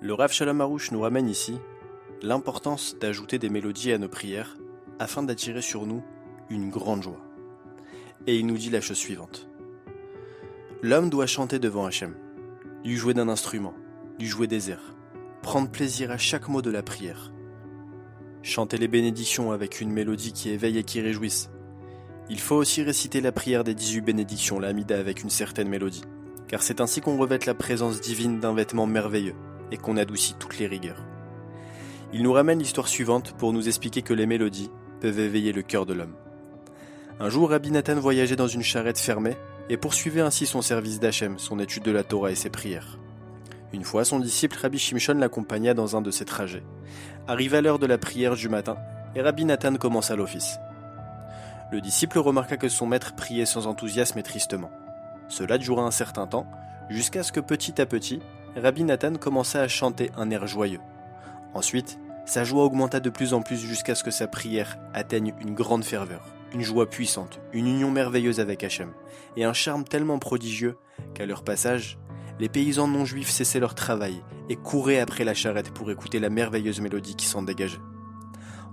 Le Rav Shalom Harouche nous ramène ici l'importance d'ajouter des mélodies à nos prières afin d'attirer sur nous une grande joie. Et il nous dit la chose suivante. L'homme doit chanter devant Hachem, lui jouer d'un instrument, lui jouer des airs, prendre plaisir à chaque mot de la prière, chanter les bénédictions avec une mélodie qui éveille et qui réjouisse. Il faut aussi réciter la prière des 18 bénédictions, la Amida, avec une certaine mélodie, car c'est ainsi qu'on revête la présence divine d'un vêtement merveilleux et qu'on adoucit toutes les rigueurs. Il nous ramène l'histoire suivante pour nous expliquer que les mélodies peuvent éveiller le cœur de l'homme. Un jour, Rabbi Nathan voyageait dans une charrette fermée et poursuivait ainsi son service d'Hachem, son étude de la Torah et ses prières. Une fois, son disciple Rabbi Shimshon l'accompagna dans un de ses trajets. Arriva l'heure de la prière du matin et Rabbi Nathan commença l'office. Le disciple remarqua que son maître priait sans enthousiasme et tristement. Cela dura un certain temps, jusqu'à ce que petit à petit, Rabbi Nathan commença à chanter un air joyeux. Ensuite, sa joie augmenta de plus en plus jusqu'à ce que sa prière atteigne une grande ferveur, une joie puissante, une union merveilleuse avec Hachem, et un charme tellement prodigieux qu'à leur passage, les paysans non-juifs cessaient leur travail et couraient après la charrette pour écouter la merveilleuse mélodie qui s'en dégageait.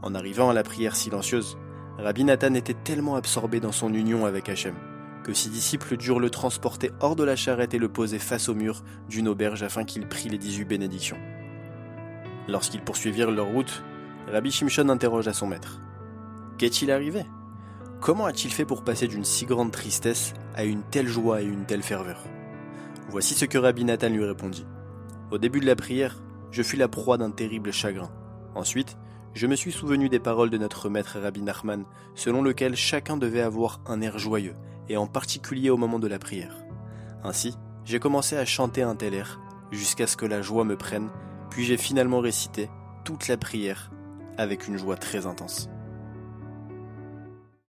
En arrivant à la prière silencieuse, Rabbi Nathan était tellement absorbé dans son union avec Hachem que ses disciples durent le transporter hors de la charrette et le poser face au mur d'une auberge afin qu'il prie les 18 bénédictions. Lorsqu'ils poursuivirent leur route, Rabbi Shimshon interrogea son maître. « Qu'est-il arrivé ? Comment a-t-il fait pour passer d'une si grande tristesse à une telle joie et une telle ferveur ?» Voici ce que Rabbi Nathan lui répondit. « Au début de la prière, je fus la proie d'un terrible chagrin. Ensuite, je me suis souvenu des paroles de notre maître Rabbi Nachman, selon lequel chacun devait avoir un air joyeux, et en particulier au moment de la prière. Ainsi, j'ai commencé à chanter un tel air, jusqu'à ce que la joie me prenne, puis j'ai finalement récité toute la prière avec une joie très intense. »